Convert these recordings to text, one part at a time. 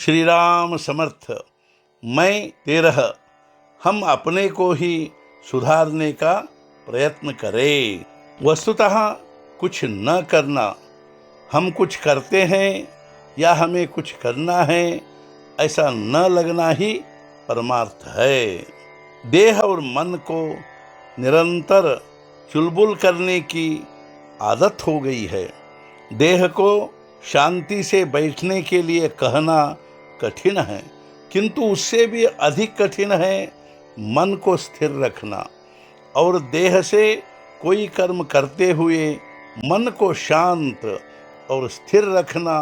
श्री राम समर्थ। मैं 13। हम अपने को ही सुधारने का प्रयत्न करें। वस्तुतः कुछ न करना, हम कुछ करते हैं या हमें कुछ करना है, ऐसा न लगना ही परमार्थ है। देह और मन को निरंतर चुलबुल करने की आदत हो गई है। देह को शांति से बैठने के लिए कहना कठिन है, किंतु उससे भी अधिक कठिन है मन को स्थिर रखना। और देह से कोई कर्म करते हुए मन को शांत और स्थिर रखना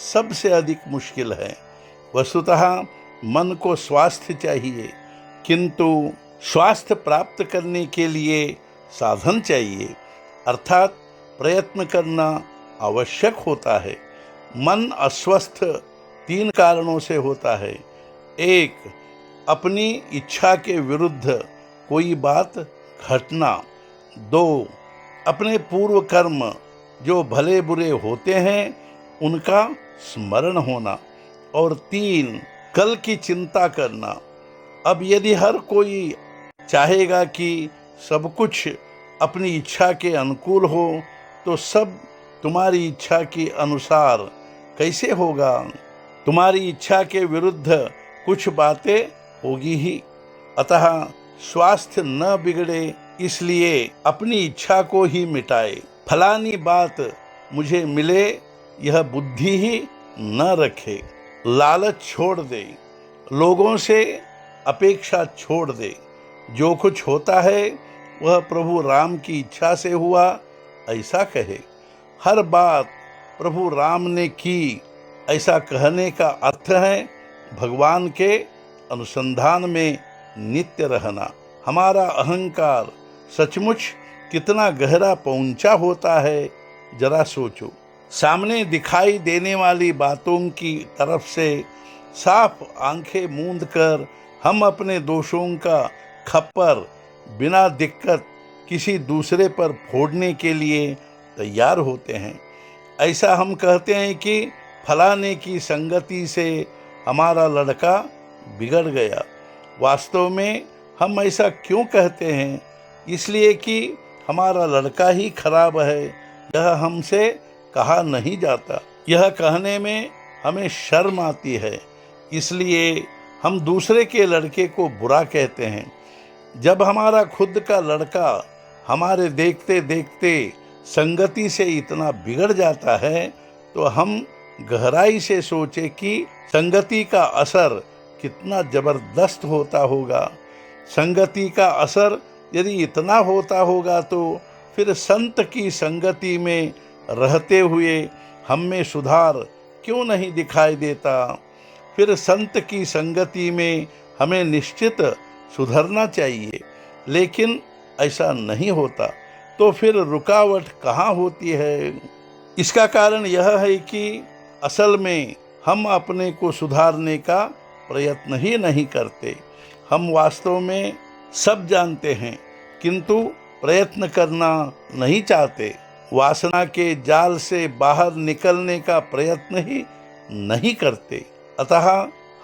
सबसे अधिक मुश्किल है। वस्तुतः मन को स्वास्थ्य चाहिए, किंतु स्वास्थ्य प्राप्त करने के लिए साधन चाहिए, अर्थात प्रयत्न करना आवश्यक होता है। मन अस्वस्थ 3 कारणों से होता है। 1, अपनी इच्छा के विरुद्ध कोई बात घटना। 2, अपने पूर्व कर्म जो भले बुरे होते हैं उनका स्मरण होना। और 3, कल की चिंता करना। अब यदि हर कोई चाहेगा कि सब कुछ अपनी इच्छा के अनुकूल हो, तो सब तुम्हारी इच्छा के अनुसार कैसे होगा? तुम्हारी इच्छा के विरुद्ध कुछ बातें होगी ही। अतः स्वास्थ्य न बिगड़े, इसलिए अपनी इच्छा को ही मिटाए। फलानी बात मुझे मिले, यह बुद्धि ही न रखे। लालच छोड़ दे, लोगों से अपेक्षा छोड़ दे। जो कुछ होता है वह प्रभु राम की इच्छा से हुआ, ऐसा कहे। हर बात प्रभु राम ने की, ऐसा कहने का अर्थ है भगवान के अनुसंधान में नित्य रहना। हमारा अहंकार सचमुच कितना गहरा पहुंचा होता है, जरा सोचो। सामने दिखाई देने वाली बातों की तरफ से साफ आंखें मूंद कर हम अपने दोषों का खप्पर बिना दिक्कत किसी दूसरे पर फोड़ने के लिए तैयार होते हैं। ऐसा हम कहते हैं कि फलाने की संगति से हमारा लड़का बिगड़ गया। वास्तव में हम ऐसा क्यों कहते हैं? इसलिए कि हमारा लड़का ही खराब है, यह हमसे कहा नहीं जाता। यह कहने में हमें शर्म आती है, इसलिए हम दूसरे के लड़के को बुरा कहते हैं। जब हमारा खुद का लड़का हमारे देखते देखते संगति से इतना बिगड़ जाता है, तो हम गहराई से सोचे कि संगति का असर कितना जबरदस्त होता होगा। संगति का असर यदि इतना होता होगा, तो फिर संत की संगति में रहते हुए हम में सुधार क्यों नहीं दिखाई देता? फिर संत की संगति में हमें निश्चित सुधरना चाहिए, लेकिन ऐसा नहीं होता। तो फिर रुकावट कहाँ होती है? इसका कारण यह है कि असल में हम अपने को सुधारने का प्रयत्न ही नहीं करते। हम वास्तव में सब जानते हैं, किंतु प्रयत्न करना नहीं चाहते। वासना के जाल से बाहर निकलने का प्रयत्न ही नहीं करते। अतः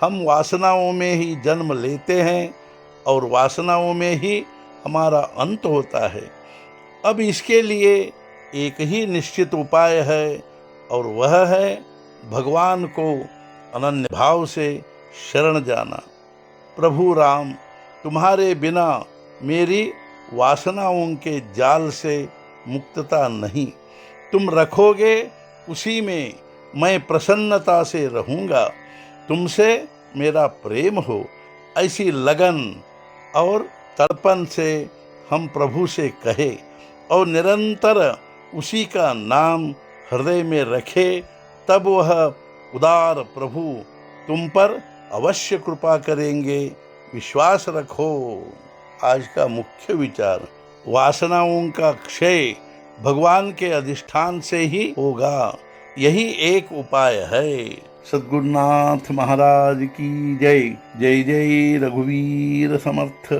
हम वासनाओं में ही जन्म लेते हैं और वासनाओं में ही हमारा अंत होता है। अब इसके लिए एक ही निश्चित उपाय है, और वह है भगवान को अनन्य भाव से शरण जाना। प्रभु राम, तुम्हारे बिना मेरी वासनाओं के जाल से मुक्तता नहीं। तुम रखोगे, उसी में मैं प्रसन्नता से रहूँगा। तुमसे मेरा प्रेम हो, ऐसी लगन और तड़पन से हम प्रभु से कहे और निरंतर उसी का नाम हृदय में रखे, तब वह उदार प्रभु तुम पर अवश्य कृपा करेंगे। विश्वास रखो। आज का मुख्य विचार, वासनाओं का क्षय भगवान के अधिष्ठान से ही होगा। यही एक उपाय है। सद्गुरुनाथ महाराज की जय। जय जय रघुवीर समर्थ।